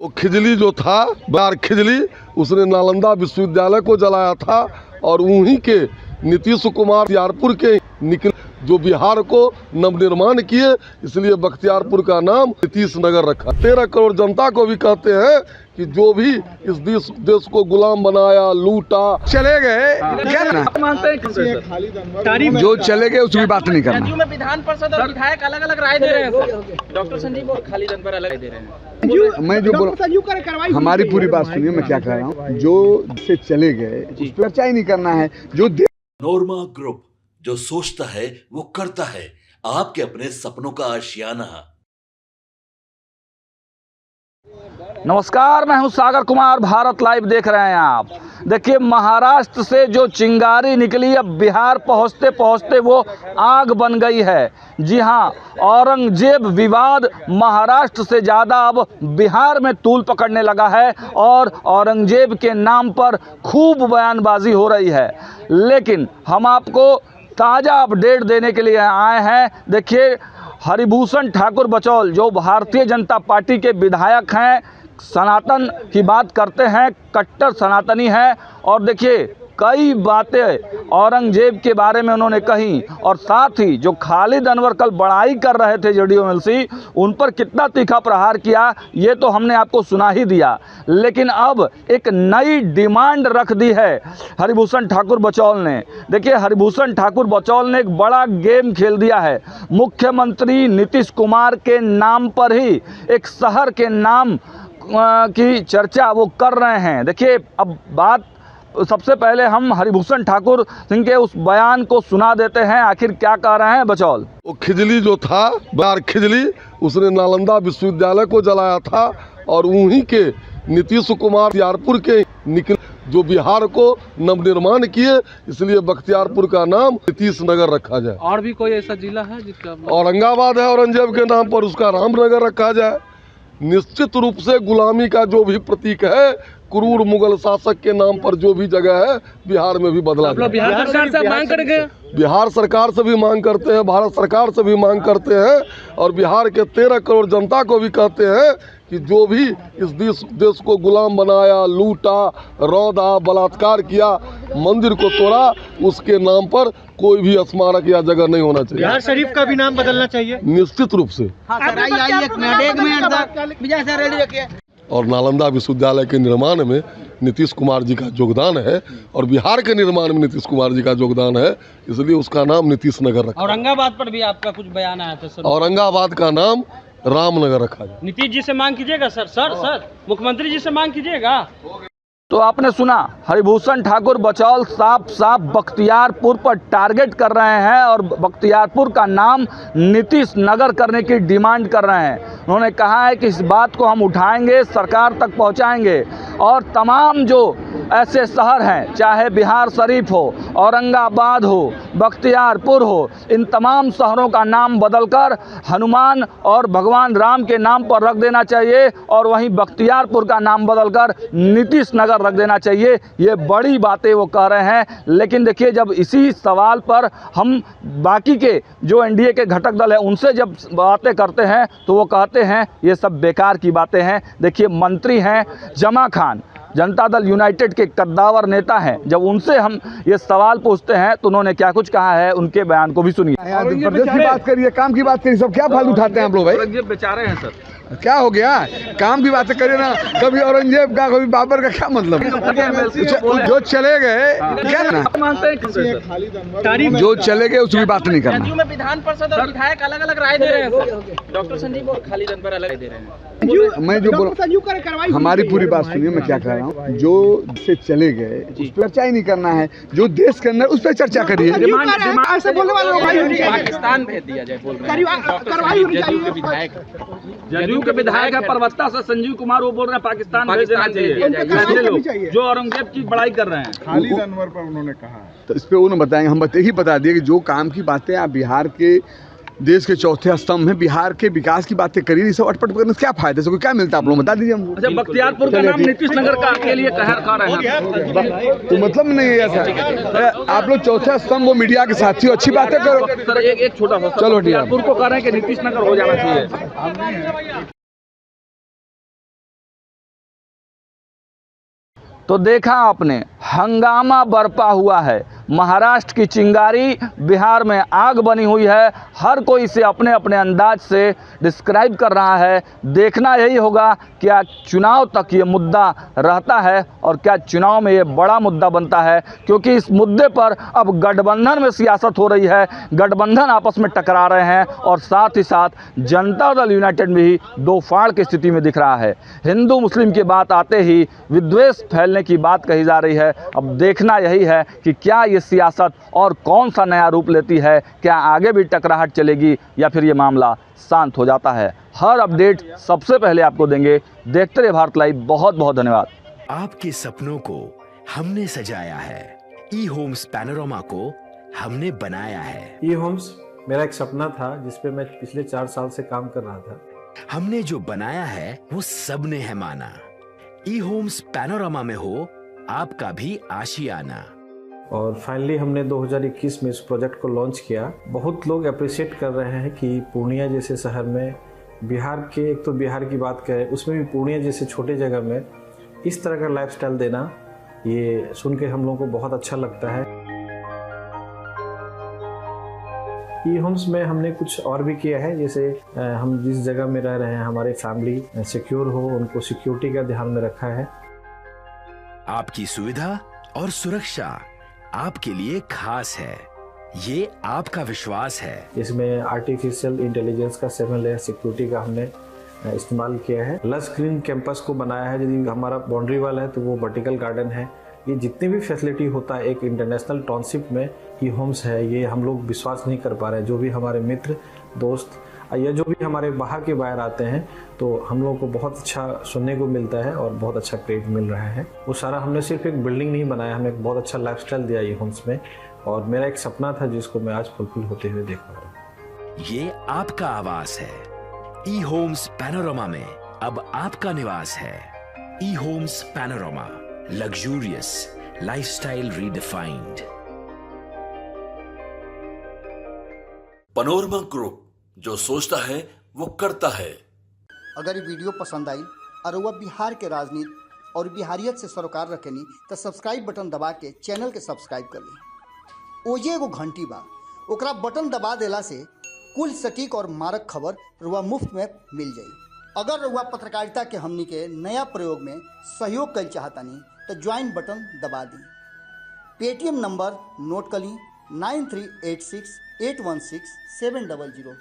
वो खिजली जो था बार खिजली, उसने नालंदा विश्वविद्यालय को जलाया था और उन्हीं के नीतीश कुमार बख्तियारपुर के निकले जो बिहार को नवनिर्माण किए, इसलिए बख्तियारपुर का नाम नीतीश नगर रखा। 13 करोड़ जनता को भी कहते हैं कि जो भी इस देश को गुलाम बनाया, लूटा, चले गए। क्या मानते हैं जो चले गए उसकी बात नहीं करना। जदयू में विधान परिषद और विधायक अलग अलग राय दे रहे हैं। डॉक्टर संजीव और खालिद अनवर अलग दे रहे हैं। मैं जो बोल, हमारी पूरी बात सुनिए, मैं क्या कह रहा हूँ। जो से चले गए उस पर चर्चा ही नहीं करना है। जो नोरमा ग्रुप, जो सोचता है वो करता है, आपके अपने सपनों का आशियाना। नमस्कार, मैं हूं सागर कुमार, भारत लाइव देख रहे हैं आप। देखिए, महाराष्ट्र से जो चिंगारी निकली अब बिहार पहुंचते पहुंचते वो आग बन गई है। जी हां, औरंगजेब विवाद महाराष्ट्र से ज़्यादा अब बिहार में तूल पकड़ने लगा है और औरंगजेब के नाम पर खूब बयानबाजी हो रही है। लेकिन हम आपको ताज़ा अपडेट देने के लिए आए हैं। देखिए, हरिभूषण ठाकुर बचौल जो भारतीय जनता पार्टी के विधायक हैं, सनातन की बात करते हैं, कट्टर सनातनी हैं, और देखिए कई बातें औरंगजेब के बारे में उन्होंने कही। और साथ ही जो खालिद अनवर कल बड़ाई कर रहे थे जेडीयू-एमएलसी, उन पर कितना तीखा प्रहार किया ये तो हमने आपको सुना ही दिया। लेकिन अब एक नई डिमांड रख दी है हरिभूषण ठाकुर बचौल ने। देखिए, हरिभूषण ठाकुर बचौल ने एक बड़ा गेम खेल दिया है। मुख्यमंत्री नीतीश कुमार के नाम पर ही एक शहर के नाम की चर्चा वो कर रहे हैं। देखिए, अब बात सबसे पहले हम हरिभूषण ठाकुर सिंह के उस बयान को सुना देते हैं, आखिर क्या कह रहे हैं बचौल। वो खिजली जो था बार खिजली, उसने नालंदा विश्वविद्यालय को जलाया था और उन्हीं के नीतीश कुमार बख्तियारपुर के निकले जो बिहार को नवनिर्माण किए, इसलिए बख्तियारपुर का नाम नीतीश नगर रखा जाए। और भी कोई ऐसा जिला है जिसका औरंगाबाद है, औरंगजेब के नाम पर, उसका रामनगर रखा जाए। निश्चित रूप से गुलामी का जो भी प्रतीक है, क्रूर मुगल शासक के नाम पर जो भी जगह है, बिहार में भी बदला जाए। बिहार सरकार से मांग करेंगे, बिहार सरकार से भी मांग करते हैं, भारत सरकार से भी मांग करते हैं और बिहार के 13 करोड़ जनता को भी कहते हैं कि जो भी इस देश को गुलाम बनाया, लूटा, रौदा, बलात्कार किया, मंदिर को तोड़ा, उसके नाम पर कोई भी स्मारक या जगह नहीं होना चाहिए। बिहार शरीफ का भी नाम बदलना चाहिए निश्चित रूप से। और नालंदा विश्वविद्यालय के निर्माण में नीतीश कुमार जी का योगदान है और बिहार के निर्माण में नीतीश कुमार जी का योगदान है, इसलिए उसका नाम नीतीश नगर रखा। औरंगाबाद पर भी आपका कुछ बयान आया था सर। औरंगाबाद का नाम रामनगर रखा जाए। नीतीश जी से मांग कीजिएगा सर मुख्यमंत्री जी से मांग कीजिएगा। तो आपने सुना, हरिभूषण ठाकुर बचौल साफ साफ बख्तियारपुर पर टारगेट कर रहे हैं और बख्तियारपुर का नाम नीतीश नगर करने की डिमांड कर रहे हैं। उन्होंने कहा है कि इस बात को हम उठाएंगे, सरकार तक पहुंचाएंगे और तमाम जो ऐसे शहर हैं, चाहे बिहार शरीफ हो, औरंगाबाद हो, बख्तियारपुर हो, इन तमाम शहरों का नाम बदलकर हनुमान और भगवान राम के नाम पर रख देना चाहिए और वहीं बख्तियारपुर का नाम बदलकर नीतीश नगर रख देना चाहिए। ये बड़ी बातें वो कह रहे हैं। लेकिन देखिए, जब इसी सवाल पर हम बाकी के जो एनडीए के घटक दल है उनसे जब बातें करते हैं तो वो कहते हैं ये सब बेकार की बातें हैं। देखिए, मंत्री हैं जमा खान, जनता दल यूनाइटेड के कद्दावर नेता हैं, जब उनसे हम ये सवाल पूछते हैं तो उन्होंने क्या कुछ कहा है, उनके बयान को भी सुनिए। प्रदेश की बात करिए, काम की बात करिए, सब क्या फालतू उठाते हैं आप लोग भाई। औरंगजेब बेचारे हैं सर, क्या हो गया? काम की बातें करिए ना, कभी औरंगजेब का कभी बाबर का, क्या मतलब? जो चले गए क्या ना मानते हैं जो चले गए उसकी बात नहीं करना। जदयू में विधान परिषद और विधायक अलग अलग राय दे रहे हैं। डॉक्टर संजीव और खालिद अनवर अलग दे रहे हैं। मैं जो बोल, हमारी पूरी बात सुनिए, मैं क्या कह रहा हूँ। जो से चले गए उस पर चर्चा ही नहीं करना है। जो देश के अंदर उस पर चर्चा करिए। पाकिस्तान भेज दिया जाए बोल रहे हैं। जदयू के विधायक है परवत्ता से संजीव कुमार, वो बोल रहे हैं पाकिस्तान भेज देना चाहिए। जो औरंगजेब की बड़ाई कर रहे हैं, खालिद अनवर पर उन्होंने कहा, तो इस पे उन्होंने बताएंगे। हम यही बता दिए कि जो काम की बातें आप बिहार के देश के चौथे स्तंभ में बिहार के विकास की बातें करिए, सब अटपट करने से क्या फायदा है, क्या मिलता है आप लोग बता दीजिए हमको। अच्छा, बख्तियारपुर का नाम नीतीश नगर का के लिए कहर खा रहे हैं, तो मतलब नहीं है ऐसा। आप लोग चौथा स्तंभ वो मीडिया के साथी हो, अच्छी बातें करो सर। एक छोटा सा, चलो बख्तियारपुर को कह रहे हैं कि नीतीश नगर हो जाना चाहिए। तो देखा आपने, हंगामा बरपा हुआ है। महाराष्ट्र की चिंगारी बिहार में आग बनी हुई है। हर कोई इसे अपने अपने अंदाज से डिस्क्राइब कर रहा है। देखना यही होगा क्या चुनाव तक ये मुद्दा रहता है और क्या चुनाव में ये बड़ा मुद्दा बनता है, क्योंकि इस मुद्दे पर अब गठबंधन में सियासत हो रही है। गठबंधन आपस में टकरा रहे हैं और साथ ही साथ जनता दल यूनाइटेड भी दो फाड़ की स्थिति में दिख रहा है। हिंदू मुस्लिम की बात आते ही विद्वेष फैलने की बात कही जा रही है। अब देखना यही है कि क्या ये सियासत और कौन सा नया रूप लेती है, क्या आगे भी टकराहट चलेगी या फिर ये मामला शांत हो जाता है। हर अपडेट सबसे पहले आपको देंगे। देखते रहिए भारत लाइव। बहुत बहुत धन्यवाद। आपके सपनों को हमने सजाया है, ई होम्स पैनोरामा को हमने बनाया है। ई होम्स मेरा एक सपना था जिस पे मैं पिछले 4 साल से काम कर रहा था। हमने जो बनाया है वो सबने है माना। ई होम्स पैनोरामा में हो आपका भी आशियाना। और फाइनली हमने 2021 में इस प्रोजेक्ट को लॉन्च किया। बहुत लोग अप्रिशिएट कर रहे हैं कि पूर्णिया जैसे शहर में बिहार के, एक तो बिहार की बात करें उसमें भी पूर्णिया जैसे छोटे जगह में इस तरह का लाइफस्टाइल देना, ये सुन के हम लोगों को बहुत अच्छा लगता है। ई होम्स में हमने कुछ और भी किया है, जैसे हम जिस जगह में रह रहे हैं हमारे फैमिली सिक्योर हो, उनको सिक्योरिटी का ध्यान में रखा है। आपकी सुविधा और सुरक्षा आपके लिए खास है, ये आपका विश्वास है। इसमें आर्टिफिशियल इंटेलिजेंस का 7 लेयर सिक्योरिटी का हमने इस्तेमाल किया है। लस ग्रीन कैंपस को बनाया है। यदि हमारा बाउंड्री वाल है तो वो वर्टिकल गार्डन है। ये जितनी भी फैसिलिटी होता है एक इंटरनेशनल टाउनशिप में ई होम्स है, ये हम लोग विश्वास नहीं कर पा रहे हैं। जो भी हमारे मित्र दोस्त या जो भी हमारे बाहर के बाहर आते हैं तो हम लोगों को बहुत अच्छा सुनने को मिलता है और बहुत अच्छा क्रेडिट मिल रहा है। वो सारा हमने सिर्फ एक बिल्डिंग नहीं बनाया, हमें एक बहुत अच्छा लाइफस्टाइल दिया ई होम्स में, और मेरा एक सपना था जिसको मैं आज फुलफिल होते हुए देख रहा हूँ। ये आपका आवास है। ई होम्स पैनोरामा में अब आपका निवास है। E Homes Panorama, luxurious lifestyle redefined. Panorama group, जो सोचता है वो करता है। अगर ये वीडियो पसंद आई और वह बिहार के राजनीति और बिहारियत से सरोकार रखेनी तो सब्सक्राइब बटन दबा के चैनल के सब्सक्राइब कर ली। ओजे एगो घंटी बा, ओकरा बटन दबा देला से कुल सटीक और मारक खबर रुआ मुफ्त में मिल जाई। अगर रुआ पत्रकारिता के हमनी के नया प्रयोग में सहयोग कर चाहतानी तो ज्वाइन बटन दबा दी। पेटीएम नंबर नोट कर ली 9386816700।